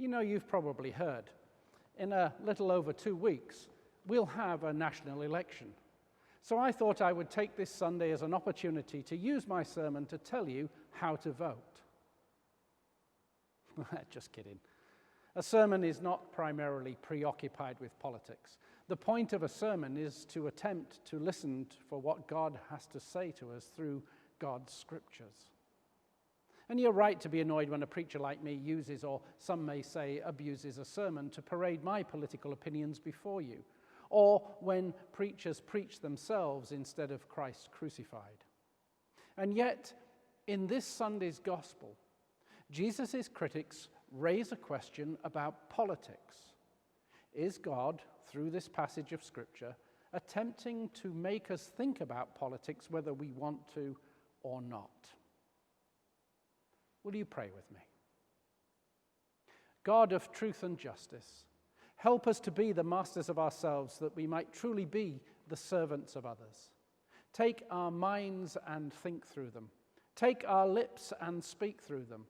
You've probably heard. In a little over 2 weeks, we'll have a national election. So I thought I would take this Sunday as an opportunity to use my sermon to tell you how to vote. Just kidding. A sermon is not primarily preoccupied with politics. The point of a sermon is to attempt to listen for what God has to say to us through God's scriptures. And you're right to be annoyed when a preacher like me uses, or some may say abuses, a sermon to parade my political opinions before you, or when preachers preach themselves instead of Christ crucified. And yet, in this Sunday's gospel, Jesus' critics raise a question about politics. Is God, through this passage of Scripture, attempting to make us think about politics whether we want to or not? Will you pray with me? God of truth and justice, help us to be the masters of ourselves that we might truly be the servants of others. Take our minds and think through them. Take our lips and speak through them.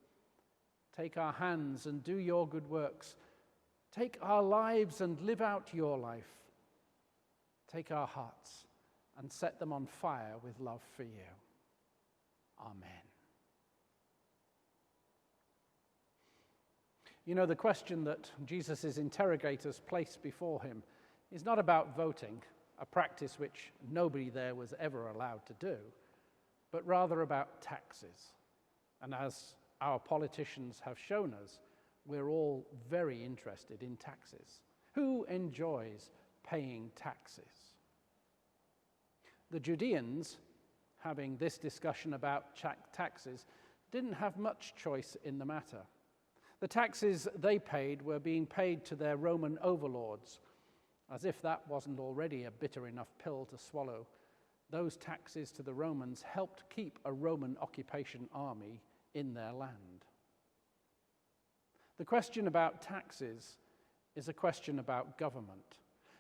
Take our hands and do your good works. Take our lives and live out your life. Take our hearts and set them on fire with love for you. Amen. The question that Jesus' interrogators placed before him is not about voting, a practice which nobody there was ever allowed to do, but rather about taxes. And as our politicians have shown us, we're all very interested in taxes. Who enjoys paying taxes? The Judeans, having this discussion about taxes, didn't have much choice in the matter. The taxes they paid were being paid to their Roman overlords. As if that wasn't already a bitter enough pill to swallow, those taxes to the Romans helped keep a Roman occupation army in their land. The question about taxes is a question about government.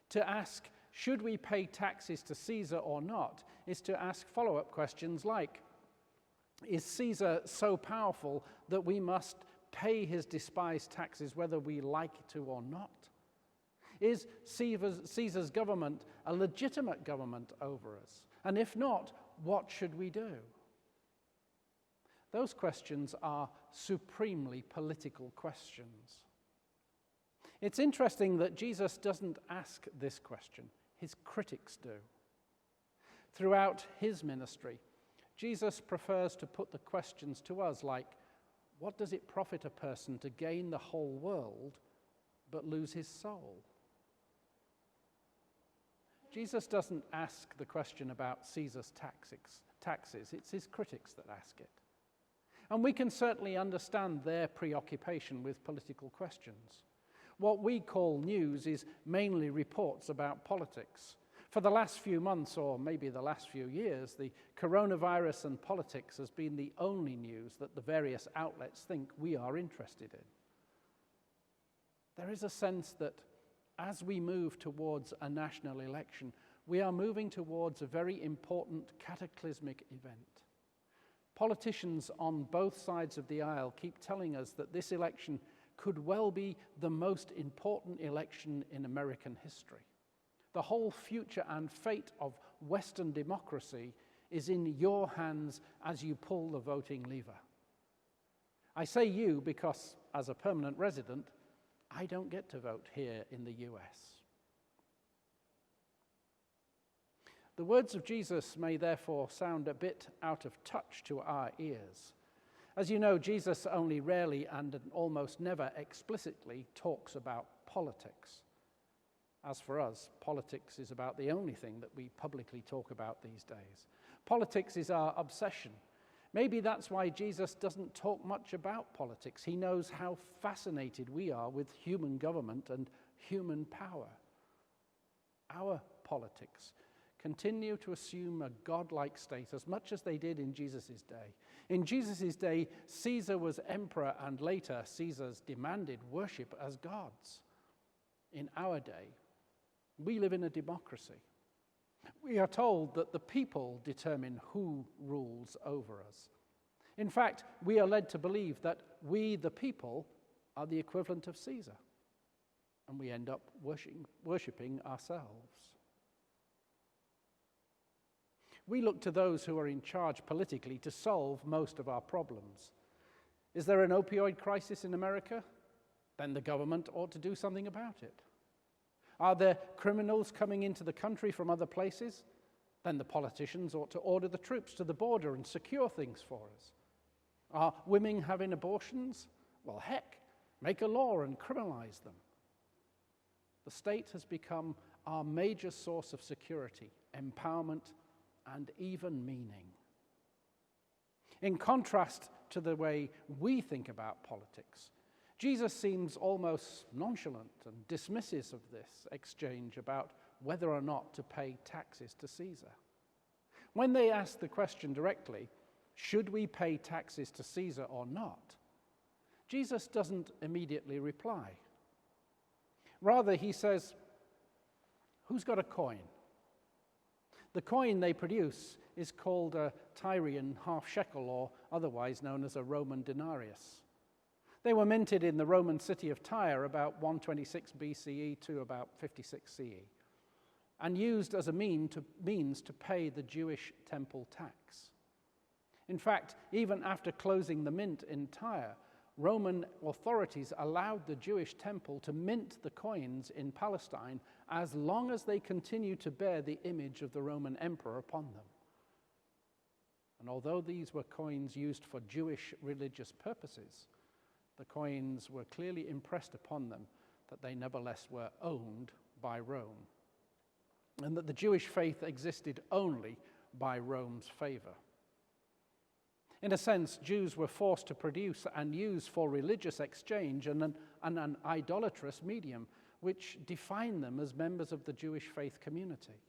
To ask, should we pay taxes to Caesar or not, is to ask follow-up questions like, is Caesar so powerful that we must pay his despised taxes whether we like to or not? Is Caesar's government a legitimate government over us? And if not, what should we do? Those questions are supremely political questions. It's interesting that Jesus doesn't ask this question. His critics do. Throughout his ministry, Jesus prefers to put the questions to us like, what does it profit a person to gain the whole world but lose his soul? Jesus doesn't ask the question about Caesar's taxes. It's his critics that ask it. And we can certainly understand their preoccupation with political questions. What we call news is mainly reports about politics. For the last few months, or maybe the last few years, the coronavirus and politics has been the only news that the various outlets think we are interested in. There is a sense that as we move towards a national election, we are moving towards a very important cataclysmic event. Politicians on both sides of the aisle keep telling us that this election could well be the most important election in American history. The whole future and fate of Western democracy is in your hands as you pull the voting lever. I say you because, as a permanent resident, I don't get to vote here in the US. The words of Jesus may therefore sound a bit out of touch to our ears. As you know, Jesus only rarely and almost never explicitly talks about politics. As for us, politics is about the only thing that we publicly talk about these days. Politics is our obsession. Maybe that's why Jesus doesn't talk much about politics. He knows how fascinated we are with human government and human power. Our politics continue to assume a godlike status, much as they did in Jesus' day. In Jesus' day, Caesar was emperor, and later Caesars demanded worship as gods. In our day, we live in a democracy. We are told that the people determine who rules over us. In fact, we are led to believe that we, the people, are the equivalent of Caesar, and we end up worshipping ourselves. We look to those who are in charge politically to solve most of our problems. Is there an opioid crisis in America? Then the government ought to do something about it. Are there criminals coming into the country from other places? Then the politicians ought to order the troops to the border and secure things for us. Are women having abortions? Well, heck, make a law and criminalize them. The state has become our major source of security, empowerment, and even meaning. In contrast to the way we think about politics, Jesus seems almost nonchalant and dismissive of this exchange about whether or not to pay taxes to Caesar. When they ask the question directly, should we pay taxes to Caesar or not, Jesus doesn't immediately reply. Rather, he says, who's got a coin? The coin they produce is called a Tyrian half shekel, or otherwise known as a Roman denarius. They were minted in the Roman city of Tyre about 126 BCE to about 56 CE, and used as a means to pay the Jewish temple tax. In fact, even after closing the mint in Tyre, Roman authorities allowed the Jewish temple to mint the coins in Palestine as long as they continued to bear the image of the Roman emperor upon them. And although these were coins used for Jewish religious purposes, the coins were clearly impressed upon them that they nevertheless were owned by Rome, and that the Jewish faith existed only by Rome's favor. In a sense, Jews were forced to produce and use for religious exchange an idolatrous medium which defined them as members of the Jewish faith community.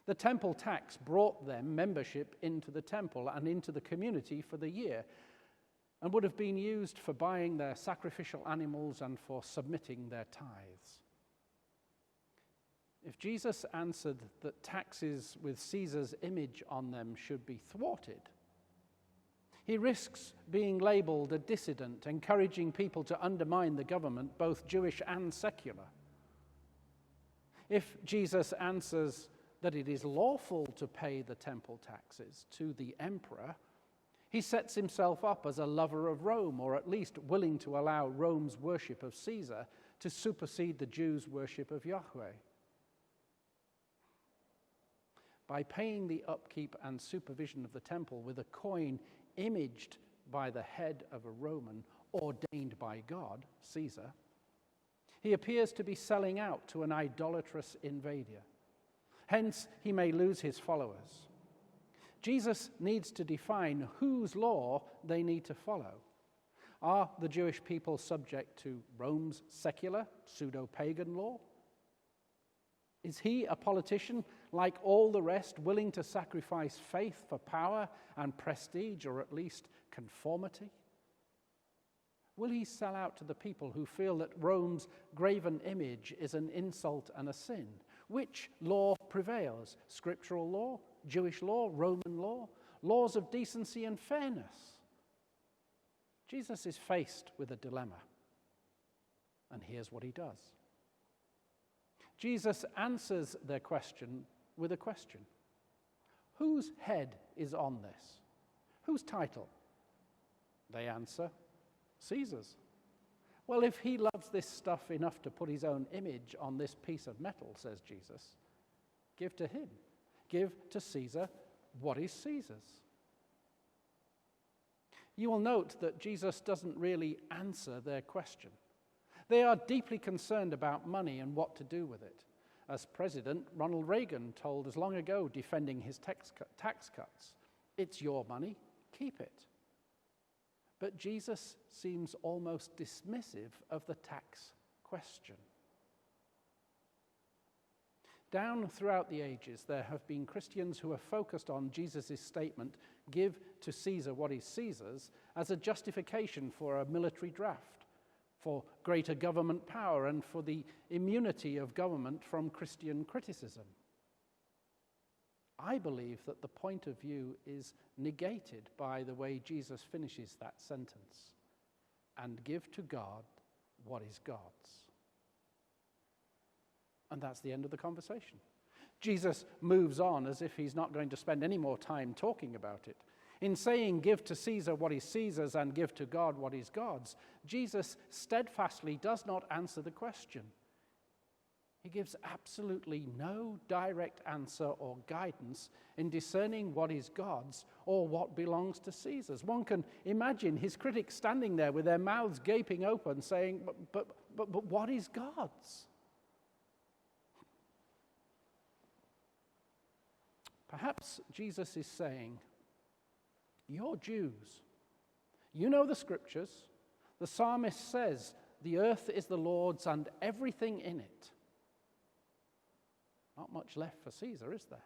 The temple tax brought them membership into the temple and into the community for the year, and would have been used for buying their sacrificial animals and for submitting their tithes. If Jesus answered that taxes with Caesar's image on them should be thwarted, he risks being labeled a dissident, encouraging people to undermine the government, both Jewish and secular. If Jesus answers that it is lawful to pay the temple taxes to the emperor, he sets himself up as a lover of Rome, or at least willing to allow Rome's worship of Caesar to supersede the Jews' worship of Yahweh. By paying the upkeep and supervision of the temple with a coin imaged by the head of a Roman ordained by God, Caesar, he appears to be selling out to an idolatrous invader. Hence, he may lose his followers. Jesus needs to define whose law they need to follow. Are the Jewish people subject to Rome's secular, pseudo-pagan law? Is he, a politician, like all the rest, willing to sacrifice faith for power and prestige, or at least conformity? Will he sell out to the people who feel that Rome's graven image is an insult and a sin? Which law prevails? Scriptural law, Jewish law, Roman law, laws of decency and fairness? Jesus is faced with a dilemma, and here's what he does. Jesus answers their question with a question. Whose head is on this? Whose title? They answer, Caesar's. Well, if he loves this stuff enough to put his own image on this piece of metal, says Jesus, give to him. Give to Caesar what is Caesar's. You will note that Jesus doesn't really answer their question. They are deeply concerned about money and what to do with it. As President Ronald Reagan told us long ago, defending his tax cuts, it's your money, keep it. But Jesus seems almost dismissive of the tax question. Down throughout the ages, there have been Christians who have focused on Jesus' statement, give to Caesar what is Caesar's, as a justification for a military draft, for greater government power, and for the immunity of government from Christian criticism. I believe that the point of view is negated by the way Jesus finishes that sentence. and give to God what is God's. And that's the end of the conversation. Jesus moves on as if he's not going to spend any more time talking about it. In saying, give to Caesar what is Caesar's and give to God what is God's, Jesus steadfastly does not answer the question. He gives absolutely no direct answer or guidance in discerning what is God's or what belongs to Caesar's. One can imagine his critics standing there with their mouths gaping open saying, but what is God's? Perhaps Jesus is saying, you're Jews. You know the scriptures. The psalmist says, the earth is the Lord's and everything in it. Not much left for Caesar, is there?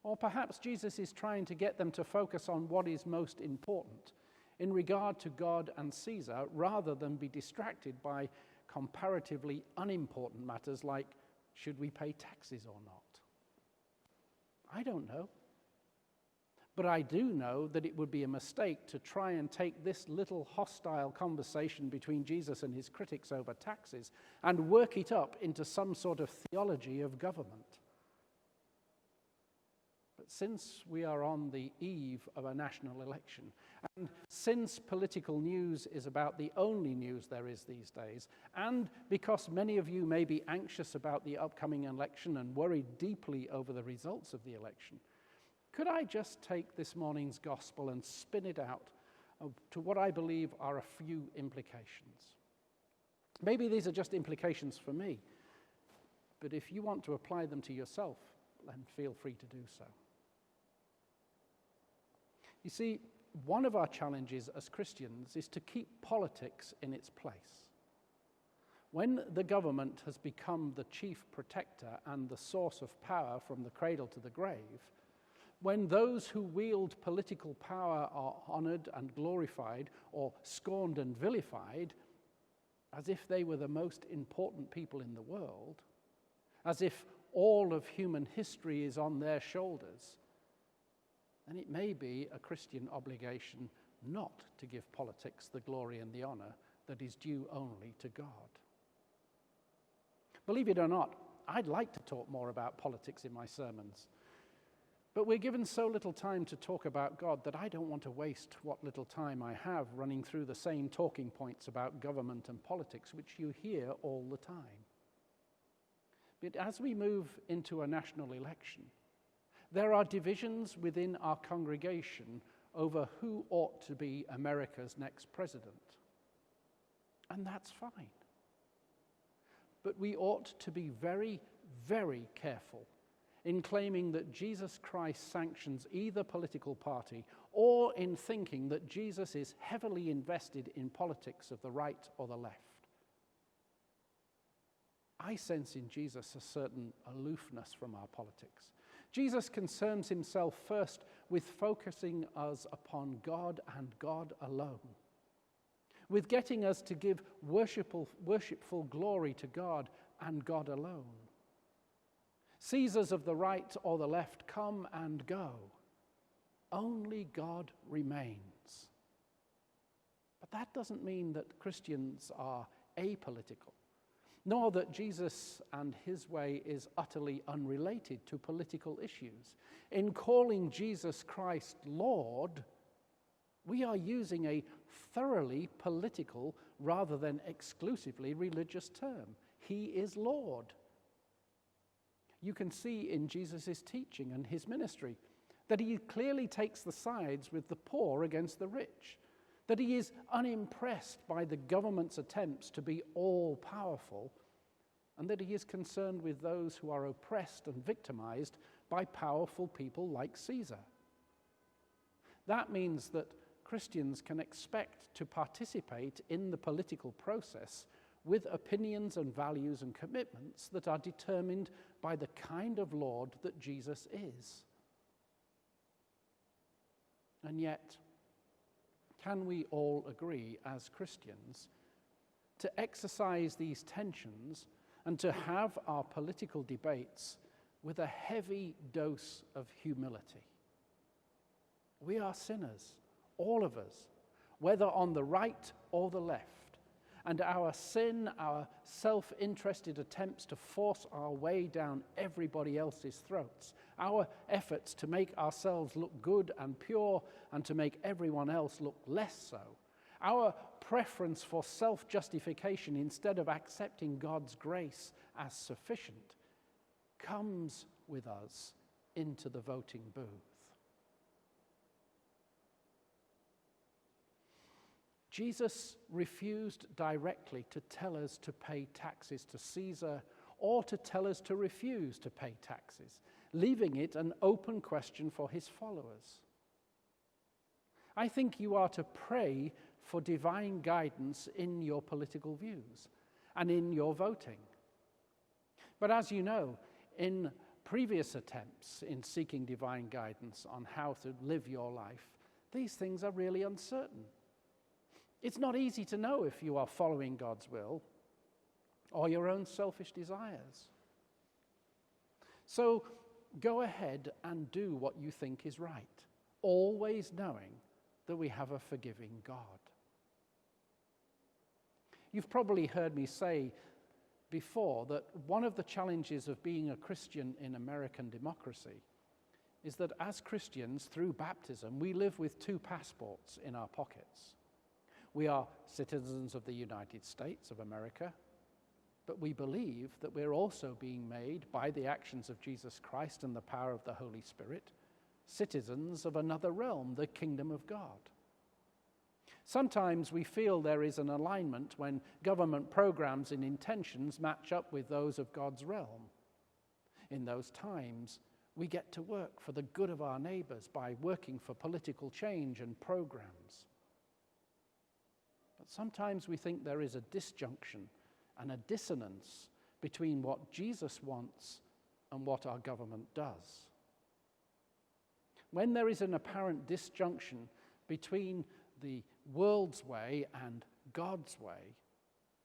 Or perhaps Jesus is trying to get them to focus on what is most important in regard to God and Caesar, rather than be distracted by comparatively unimportant matters like, should we pay taxes or not? I don't know. But I do know that it would be a mistake to try and take this little hostile conversation between Jesus and his critics over taxes and work it up into some sort of theology of government. But since we are on the eve of a national election, and since political news is about the only news there is these days, and because many of you may be anxious about the upcoming election and worried deeply over the results of the election, could I just take this morning's gospel and spin it out to what I believe are a few implications? Maybe these are just implications for me, but if you want to apply them to yourself, then feel free to do so. You see, one of our challenges as Christians is to keep politics in its place. When the government has become the chief protector and the source of power from the cradle to the grave, when those who wield political power are honored and glorified or scorned and vilified as if they were the most important people in the world, as if all of human history is on their shoulders, then it may be a Christian obligation not to give politics the glory and the honor that is due only to God. Believe it or not, I'd like to talk more about politics in my sermons. But we're given so little time to talk about God that I don't want to waste what little time I have running through the same talking points about government and politics, which you hear all the time. But as we move into a national election, there are divisions within our congregation over who ought to be America's next president. And that's fine. But we ought to be very, very careful in claiming that Jesus Christ sanctions either political party, or in thinking that Jesus is heavily invested in politics of the right or the left. I sense in Jesus a certain aloofness from our politics. Jesus concerns himself first with focusing us upon God and God alone, with getting us to give worshipful glory to God and God alone. Caesars of the right or the left come and go. Only God remains. But that doesn't mean that Christians are apolitical, nor that Jesus and his way is utterly unrelated to political issues. In calling Jesus Christ Lord, we are using a thoroughly political rather than exclusively religious term. He is Lord. You can see in Jesus' teaching and his ministry that he clearly takes the sides with the poor against the rich, that he is unimpressed by the government's attempts to be all-powerful, and that he is concerned with those who are oppressed and victimized by powerful people like Caesar. That means that Christians can expect to participate in the political process with opinions and values and commitments that are determined by the kind of Lord that Jesus is. And yet, can we all agree as Christians to exercise these tensions and to have our political debates with a heavy dose of humility? We are sinners, all of us. whether on the right or the left. And our sin, our self-interested attempts to force our way down everybody else's throats, our efforts to make ourselves look good and pure and to make everyone else look less so, our preference for self-justification instead of accepting God's grace as sufficient, comes with us into the voting booth. Jesus refused directly to tell us to pay taxes to Caesar or to tell us to refuse to pay taxes, leaving it an open question for his followers. I think you are to pray for divine guidance in your political views and in your voting. But as you know, in previous attempts in seeking divine guidance on how to live your life, these things are really uncertain. It's not easy to know if you are following God's will or your own selfish desires. So go ahead and do what you think is right, always knowing that we have a forgiving God. You've probably heard me say before that one of the challenges of being a Christian in American democracy is that as Christians, through baptism, we live with two passports in our pockets. We are citizens of the United States of America, but we believe that we're also being made, by the actions of Jesus Christ and the power of the Holy Spirit, citizens of another realm, the kingdom of God. Sometimes we feel there is an alignment when government programs and intentions match up with those of God's realm. In those times, we get to work for the good of our neighbors by working for political change and programs. But sometimes we think there is a disjunction and a dissonance between what Jesus wants and what our government does. When there is an apparent disjunction between the world's way and God's way,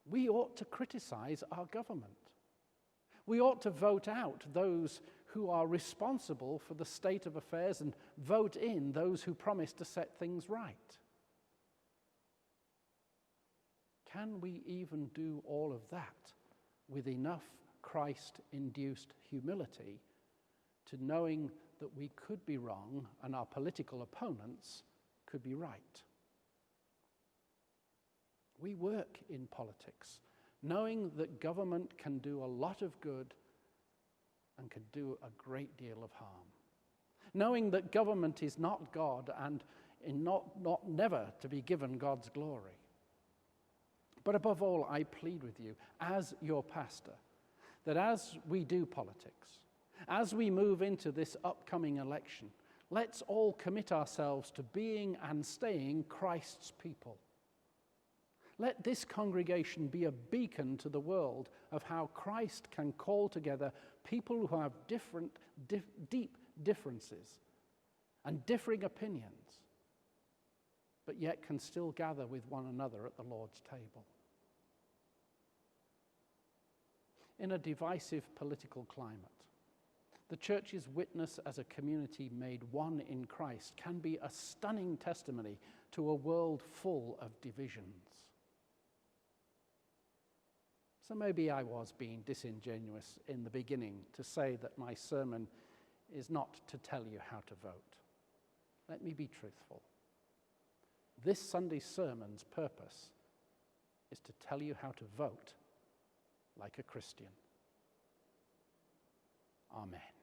we ought to criticize our government. We ought to vote out those who are responsible for the state of affairs and vote in those who promise to set things right. Can we even do all of that with enough Christ-induced humility to knowing that we could be wrong and our political opponents could be right? We work in politics, knowing that government can do a lot of good and can do a great deal of harm. Knowing that government is not God and never to be given God's glory. But above all, I plead with you, as your pastor, that as we do politics, as we move into this upcoming election, let's all commit ourselves to being and staying Christ's people. Let this congregation be a beacon to the world of how Christ can call together people who have deep differences and differing opinions, but yet can still gather with one another at the Lord's table. In a divisive political climate, the church's witness as a community made one in Christ can be a stunning testimony to a world full of divisions. So maybe I was being disingenuous in the beginning to say that my sermon is not to tell you how to vote. Let me be truthful. This Sunday's sermon's purpose is to tell you how to vote like a Christian. Amen.